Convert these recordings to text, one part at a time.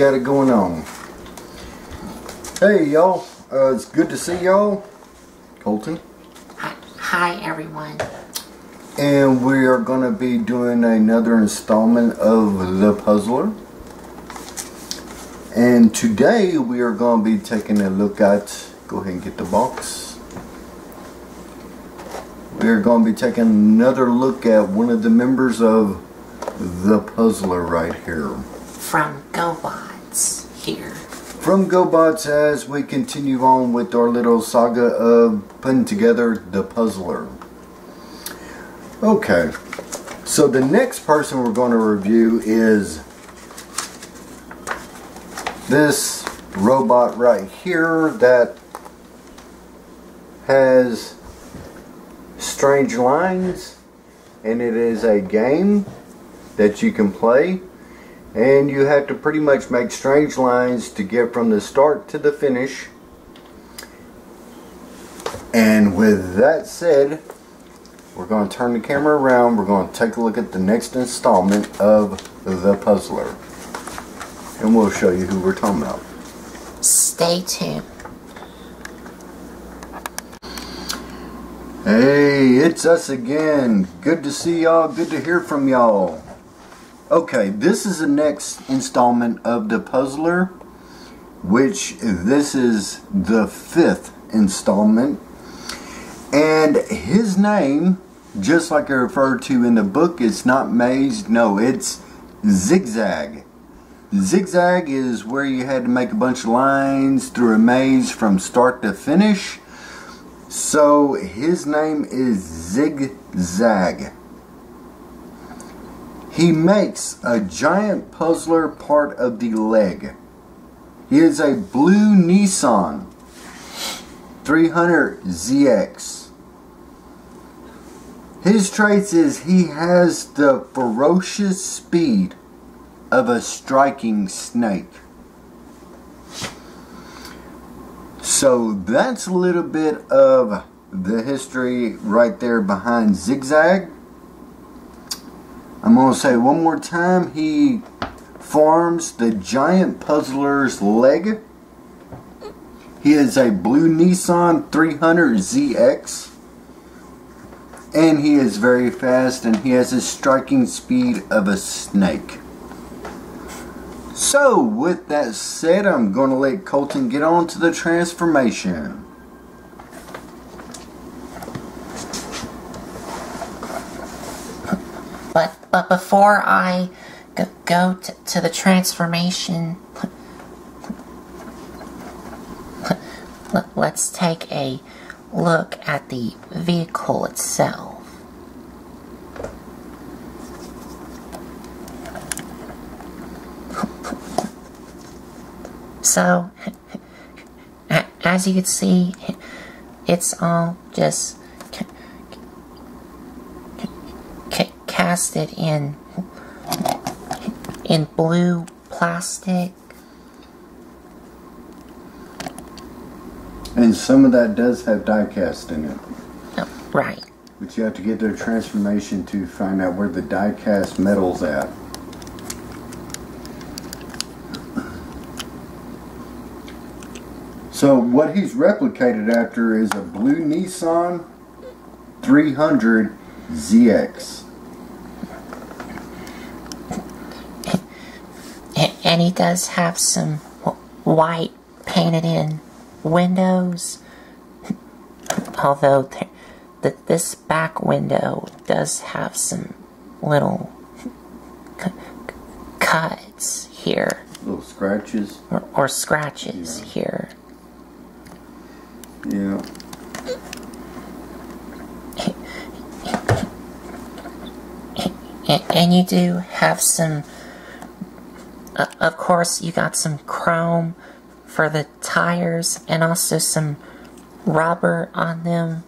got it going on? Hey y'all, it's good to see y'all. Colton. Hi everyone. And we are going to be doing another installment of The Puzzler. And today we are going to be taking a look at, go ahead and get the box. We are going to be taking another look at one of the members of The Puzzler right here. From Gobots here. From Gobots, as we continue on with our little saga of putting together The Puzzler. Okay, so the next person we're going to review is this robot right here that has strange lines, and it is a game that you can play, and you have to pretty much make strange lines to get from the start to the finish. And with that said, we're going to turn the camera around. We're going to take a look at the next installment of The Puzzler. And we'll show you who we're talking about. Stay tuned. Hey, it's us again. Good to see y'all. Good to hear from y'all. Okay, this is the next installment of The Puzzler, which this is the 5th installment. And his name, just like I referred to in the book, it's not Maze, no, it's Zig Zag. Zig Zag is where you had to make a bunch of lines through a maze from start to finish. So his name is Zig Zag. He makes a giant puzzler part of the leg. He is a blue Nissan 300 ZX. His traits is he has the ferocious speed of a striking snake. So that's a little bit of the history right there behind Zig Zag. I'm going to say one more time, he forms the giant puzzler's leg. He is a blue Nissan 300 ZX. And he is very fast, and he has a striking speed of a snake. So, with that said, I'm going to let Colton get on to the transformation. But before I go to the transformation, let's take a look at the vehicle itself. So, as you can see, it's all just casted in blue plastic. And some of that does have die cast in it. Oh, right. But you have to get their transformation to find out where the die cast metal's at. So what he's replicated after is a blue Nissan 300 ZX. And he does have some white painted in windows, although this back window does have some little cuts here. Little scratches. Or scratches here. Yeah. And you do have some, of course, you got some chrome for the tires and also some rubber on them.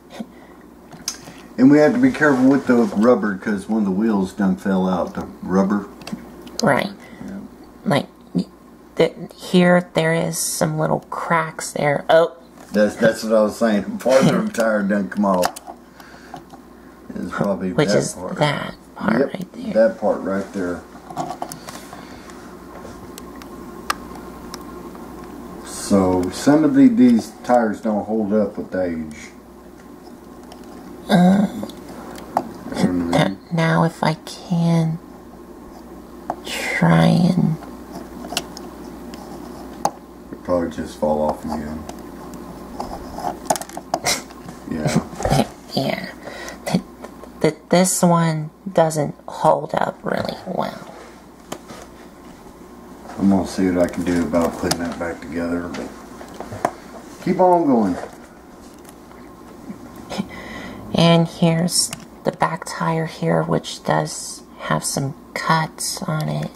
And we have to be careful with the rubber because one of the wheels done fell out. The rubber. Right. Yeah. Like, here there is some little cracks there. Oh. That's what I was saying. Part of the tire done come off. It's probably Which that is part. that part Yep, right there. That part right there. So some of these tires don't hold up with age. Now if I can try and... It'll probably just fall off again. Yeah. Yeah. This one doesn't hold up really well. I'm gonna see what I can do about putting that back together, but keep on going. And here's the back tire here, which does have some cuts on it.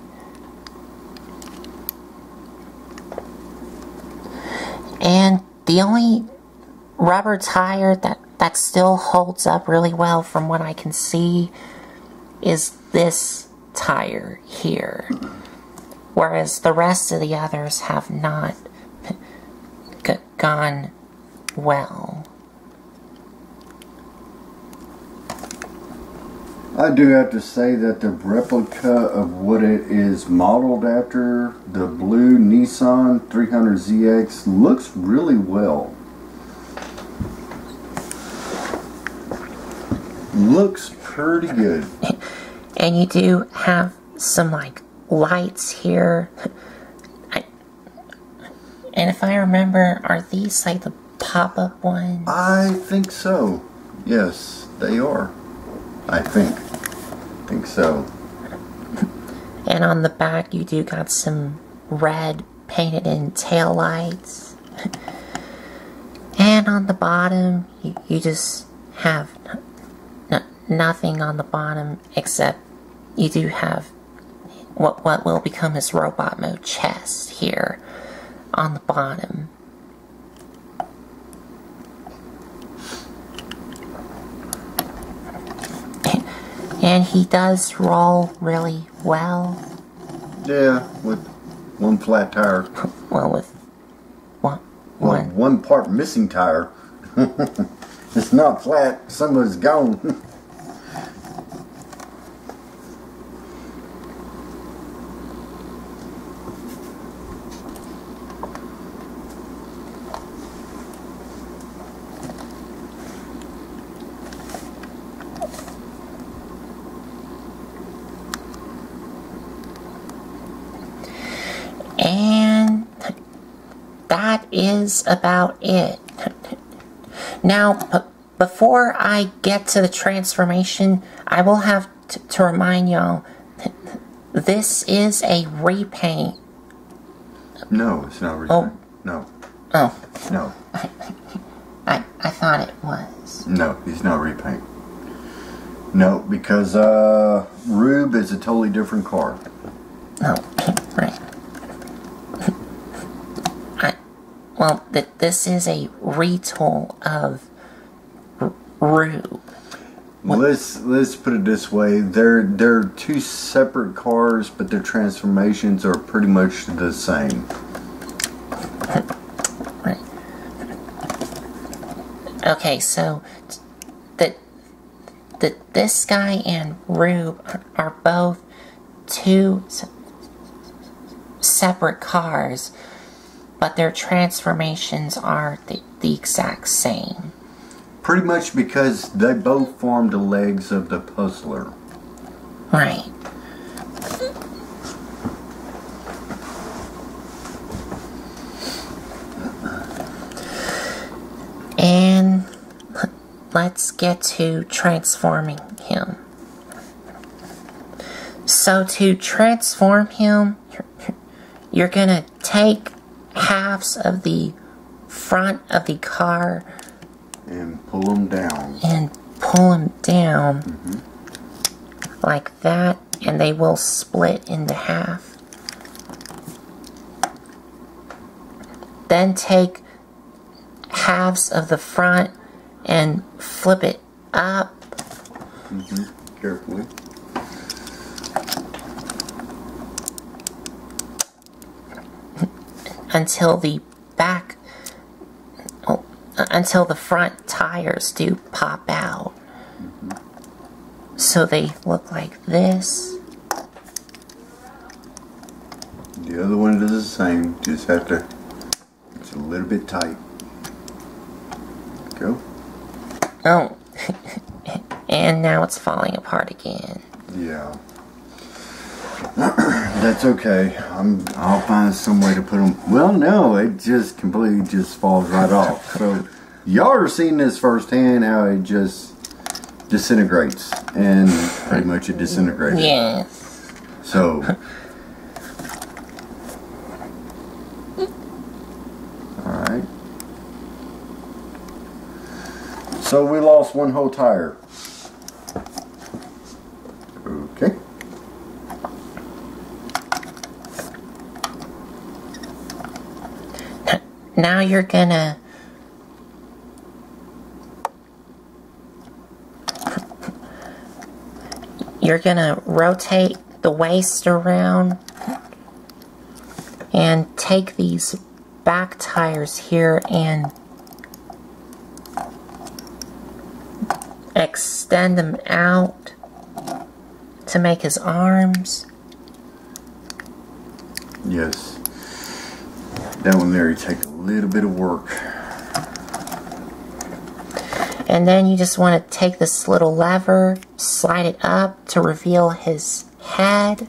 And the only rubber tire that still holds up really well from what I can see is this tire here. Whereas the rest of the others have not gone well. I do have to say that the replica of what it is modeled after, the blue Nissan 300ZX, looks really well. Looks pretty good. And you do have some like lights here. And if I remember, are these like the pop-up ones? I think so. Yes, they are. I think so. And on the back, you do got some red painted in tail lights. And on the bottom, you just have nothing on the bottom except you do have what will become his robot mode chest here on the bottom. And he does roll really well. Yeah, with one flat tire. Well, with one part missing tire. It's not flat, some of it's gone. And that is about it. Now, before I get to the transformation, I will have to remind y'all, this is a repaint. No, it's not repaint. Oh. No. Oh. No. I thought it was. No, he's not repaint. No, because Rube is a totally different car. Oh, right. Well, this is a retool of Rube. Let's put it this way: they're two separate cars, but their transformations are pretty much the same. Right. Okay, so this guy and Rube are both two separate cars, but their transformations are the exact same. Pretty much because they both form the legs of the Puzzler. Right. And let's get to transforming him. So to transform him, you're gonna take halves of the front of the car And pull them down. and pull them down like that, and they will split into half. Then take halves of the front and flip it up. Carefully. Until the back, until the front tires do pop out. So they look like this. The other one is the same. Just have to little bit tight. Go. Oh. And now it's falling apart again. Yeah. That's okay. I'll find some way to put them. Well, no, it just completely just falls right off. So y'all are seeing this firsthand, how it just disintegrates, and pretty much it disintegrated. Yes. So. All right. So we lost one whole tire. Okay. Now you're gonna rotate the waist around and take these back tires here and extend them out to make his arms. Yes. That one there, you take a little bit of work. And then you just want to take this little lever, slide it up to reveal his head.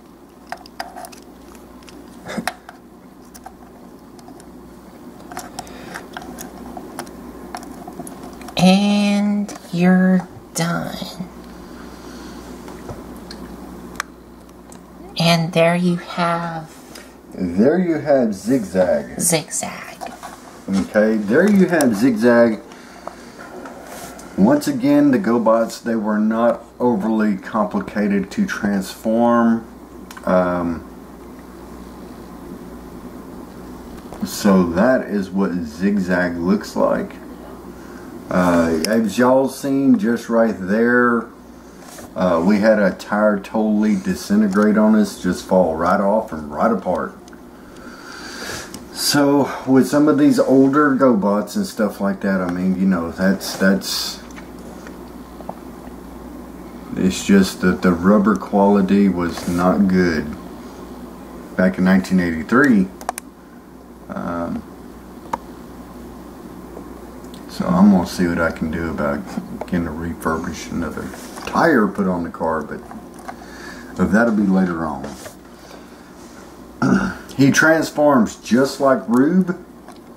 And you're done. And there you have... There you have Zig Zag. Zig Zag. Okay, there you have Zig Zag. Once again, the Gobots, they were not overly complicated to transform. So that is what Zig Zag looks like. As y'all seen just right there, we had a tire totally disintegrate on us, just fall right off and right apart. So with some of these older Gobots and stuff like that, I mean, you know, it's just that the rubber quality was not good back in 1983. So I'm gonna see what I can do about getting a refurbish another tire put on the car, but that'll be later on. He transforms just like Rube.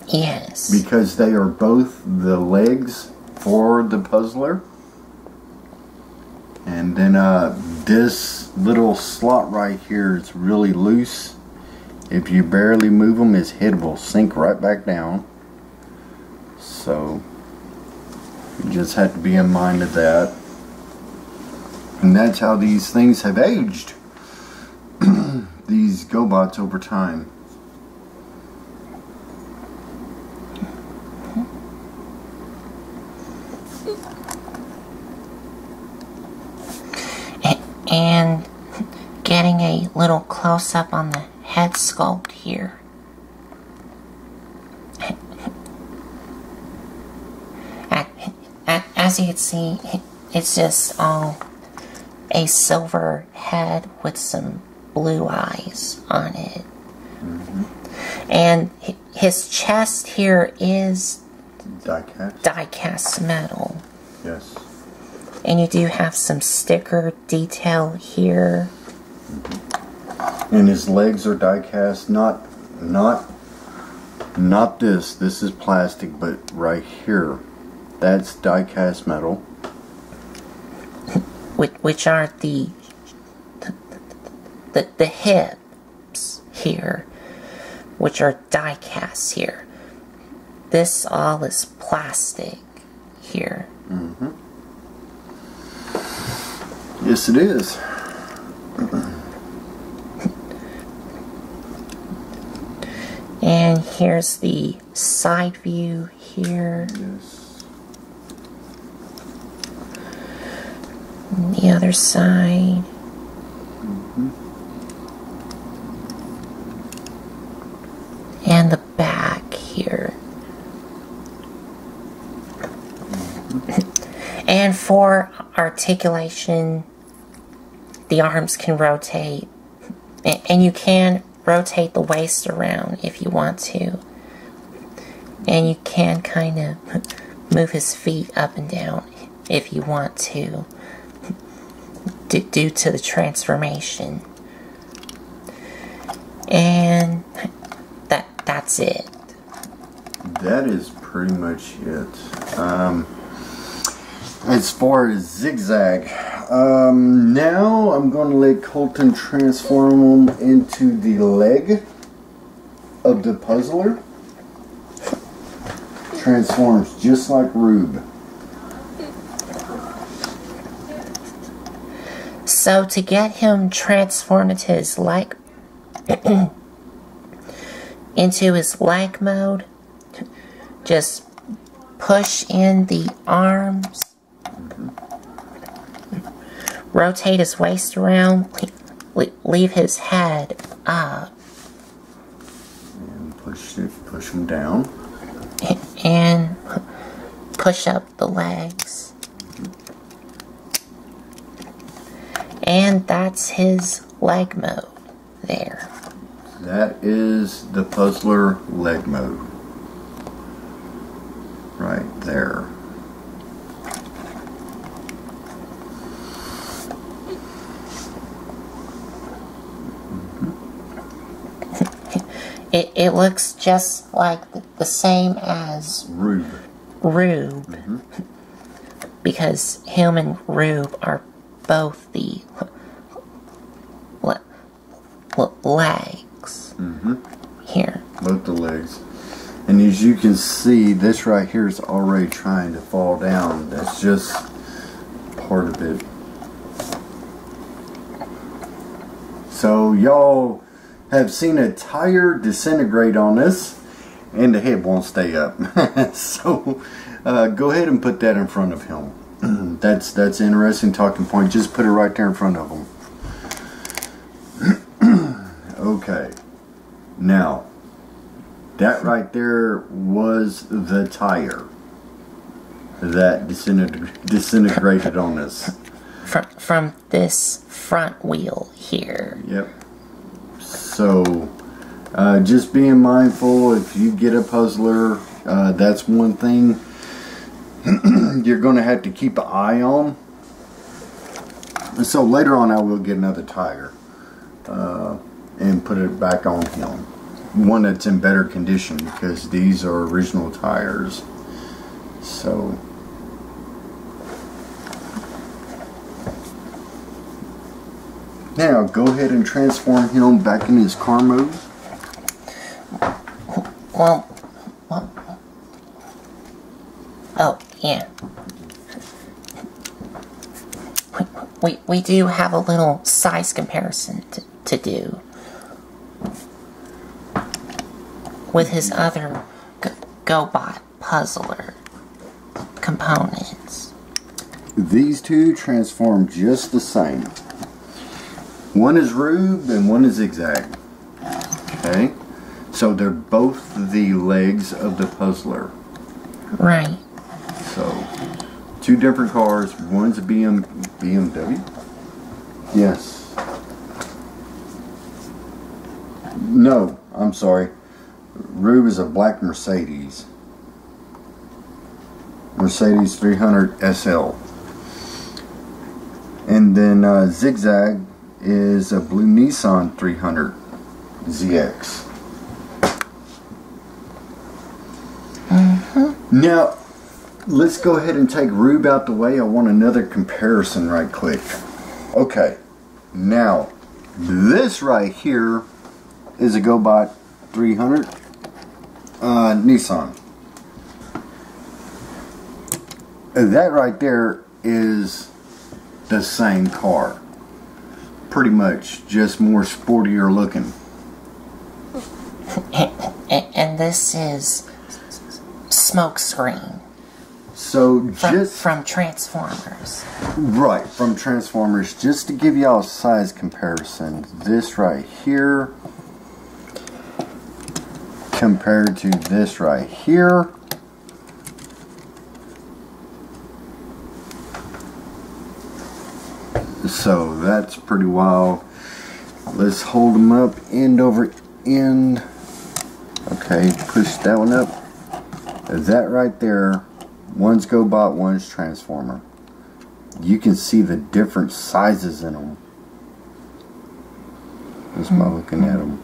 Yes. Because they are both the legs for the puzzler. And then this little slot right here is really loose. If you barely move him, his head will sink right back down. So you just have to be in mind of that. And that's how these things have aged. These Gobots over time. And getting a little close up on the head sculpt here. As you can see, it's just all a silver head with some blue eyes on it. Mm-hmm. And his chest here is die-cast metal. Yes. And you do have some sticker detail here. Mm-hmm. And his legs are die-cast, not this. This is plastic, but right here, that's die-cast metal. Which are the hips here, which are die-cast here. This all is plastic here. Mm-hmm. Yes, it is. And here's the side view here. Yes. And the other side. Mm-hmm. And the back here. Mm-hmm. And for articulation, the arms can rotate, and you can rotate the waist around if you want to. And you can kind of move his feet up and down if you want to, due to the transformation. And that's it. That is pretty much it. As far as Zig Zag, now I'm going to let Colton transform him into the leg of the puzzler. Transforms just like Rube. So to get him transformed into his leg, mode, just push in the arms, rotate his waist around, leave his head up, and push him down, and push up the legs. And that's his leg mode there. That is the puzzler leg mode. Right there. It looks just like the same as Rube. Mm-hmm. Because him and Rube are both the legs. Mm-hmm. Here. Both the legs. And as you can see, this right here is already trying to fall down. That's just part of it. So y'all have seen a tire disintegrate on this, and the head won't stay up. So go ahead and put that in front of him. That's an interesting talking point. Just put it right there in front of him. Okay. Now, that right there was the tire that disintegrated on us. From this front wheel here. Yep. So, just being mindful, if you get a puzzler, that's one thing you're going to have to keep an eye on. So later on I will get another tire and put it back on him. One that's in better condition, because these are original tires. So now go ahead and transform him back in his car mode. Well, oh yeah. We do have a little size comparison to do with his other Gobot Puzzler components. These two transform just the same. One is Rube and one is Zig Zag. Okay? So they're both the legs of the puzzler. Right. So, two different cars. One's a BMW. Yes. No, I'm sorry. Rube is a black Mercedes. Mercedes 300 SL. And then Zig Zag is a blue Nissan 300 ZX. Now, let's go ahead and take Rube out the way. I want another comparison right quick. Okay, now, this right here is a Gobot 300 Nissan. That right there is the same car. Pretty much, just more sportier looking. And this is Smokescreen. So just from Transformers. Right, from Transformers. Just to give y'all a size comparison, this right here compared to this right here. So that's pretty wild. Let's hold them up end over end. Okay, push that one up. That right there, one's Gobot, one's Transformer. You can see the different sizes in them just by looking at them.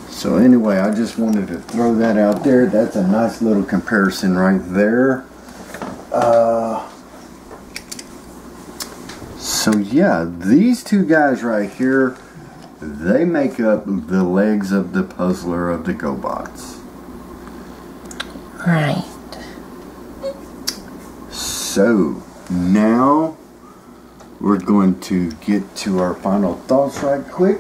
So anyway, I just wanted to throw that out there. That's a nice little comparison right there. So yeah, these two guys right here, they make up the legs of the puzzler of the Gobots. Right. So now we're going to get to our final thoughts right quick.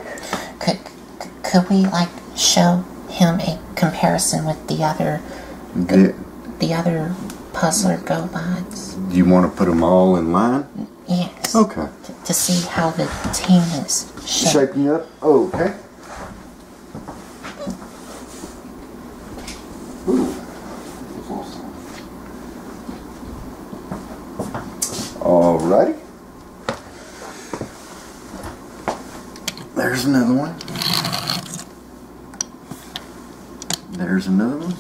Could we like show him a comparison with the other puzzler Gobots? Do you want to put them all in line? Yes. Okay. To see how the team is Shaping up? Oh, okay. Ooh. Alrighty. There's another one. There's another one.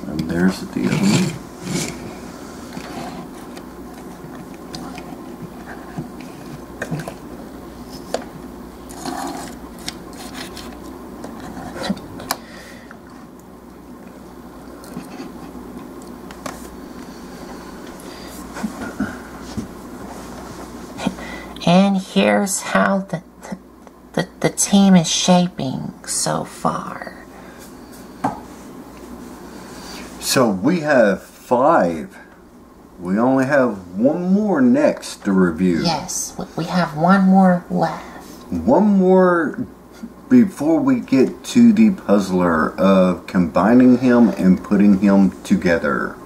And there's the other one. And here's how the team is shaping so far. So we have 5. We only have one more next to review. Yes, we have one more left. One more before we get to the puzzler of combining him and putting him together.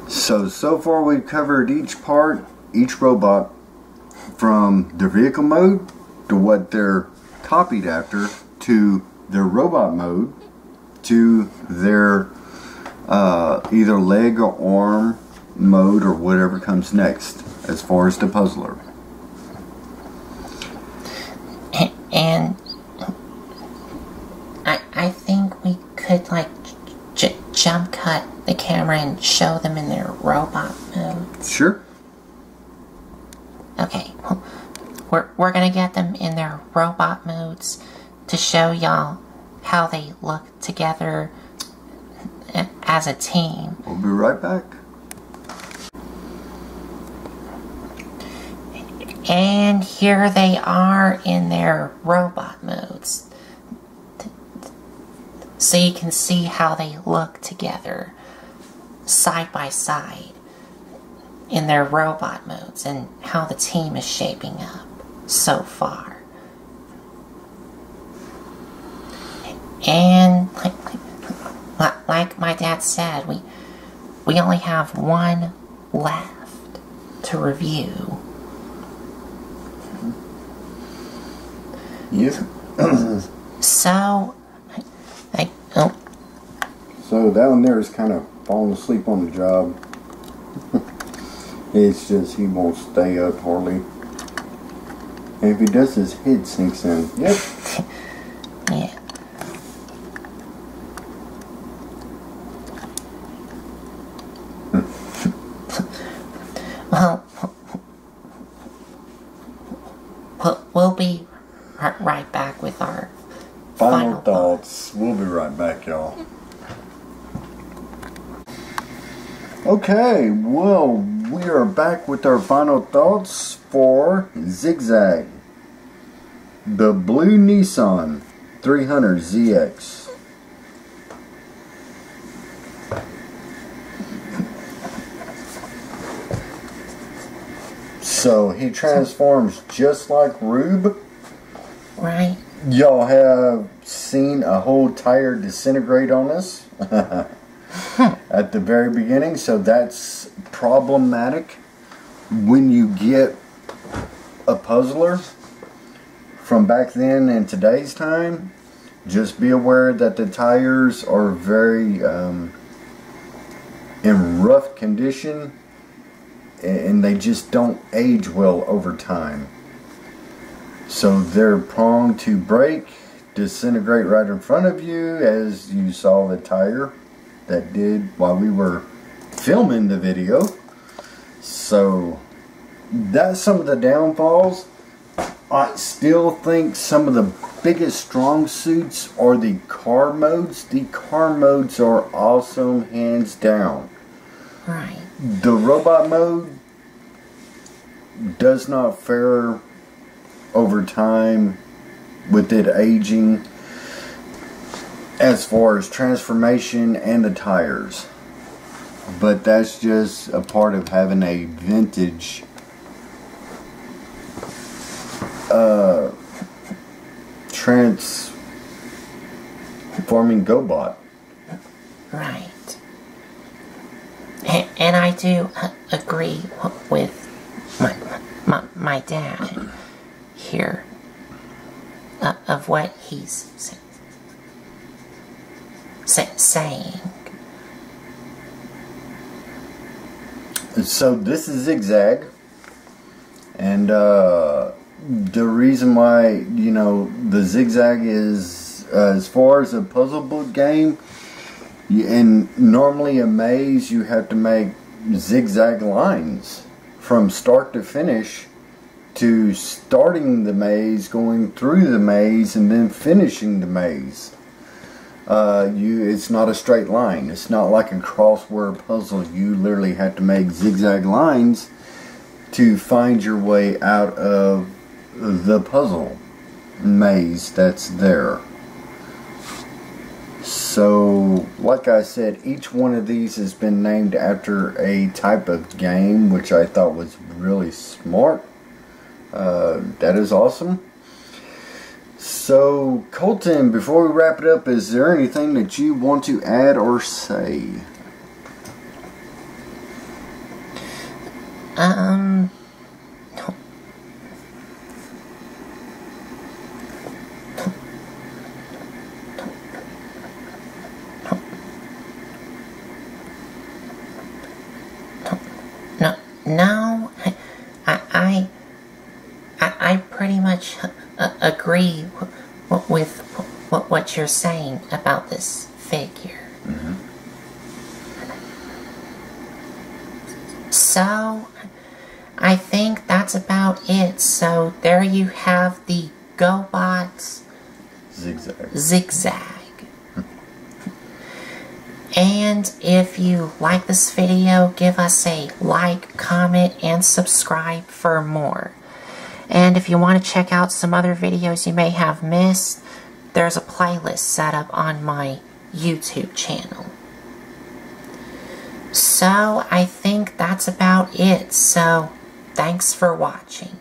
So far we've covered each part, each robot, from their vehicle mode to what they're copied after, to their robot mode, to their either leg or arm mode or whatever comes next as far as the puzzler. And I think we could like jump cut the camera and show them in their robot mode. Sure. Okay, we're gonna get them in their robot modes to show y'all how they look together as a team. We'll be right back. And here they are in their robot modes. So you can see how they look together, side by side, in their robot modes, and how the team is shaping up so far. And like my dad said, we only have one left to review. Yes. So So that one there is kind of falling asleep on the job. It's just he won't stay up hardly. And if he does, his head sinks in. Yep. Yeah. Well, we'll be right back with our Final thoughts. We'll be right back, y'all. Okay, well, we are back with our final thoughts for Zig Zag, the blue Nissan 300ZX. So he transforms just like Rube. Right. Y'all have seen a whole tire disintegrate on us at the very beginning, so that's problematic when you get a puzzler from back then and today's time. Just be aware that the tires are very in rough condition and they just don't age well over time. So they're prone to break, disintegrate right in front of you, as you saw the tire that did while we were filming the video. So that's some of the downfalls. I still think some of the biggest strong suits are the car modes. The car modes are awesome, hands down. Right. The robot mode does not fare over time with it aging as far as transformation and the tires. But that's just a part of having a vintage transforming Gobot. Right. And I do agree with my dad here of what he's saying. So this is Zig Zag, and the reason why, you know, the Zig Zag is, as far as a puzzle book game, and normally a maze, you have to make zigzag lines from start to finish, to starting the maze, going through the maze, and then finishing the maze. It's not a straight line. It's not like a crossword puzzle. You literally have to make zigzag lines to find your way out of the puzzle maze that's there. So, like I said, each one of these has been named after a type of game, which I thought was really smart. That is awesome. So, Colton, before we wrap it up, is there anything that you want to add or say? No, I pretty much agree with what you're saying about this figure. Mm-hmm. So, I think that's about it. So, there you have the Gobots Zig Zag. And if you like this video, give us a like, comment, and subscribe for more. And if you want to check out some other videos you may have missed, there's a playlist set up on my YouTube channel. So, I think that's about it. So, thanks for watching.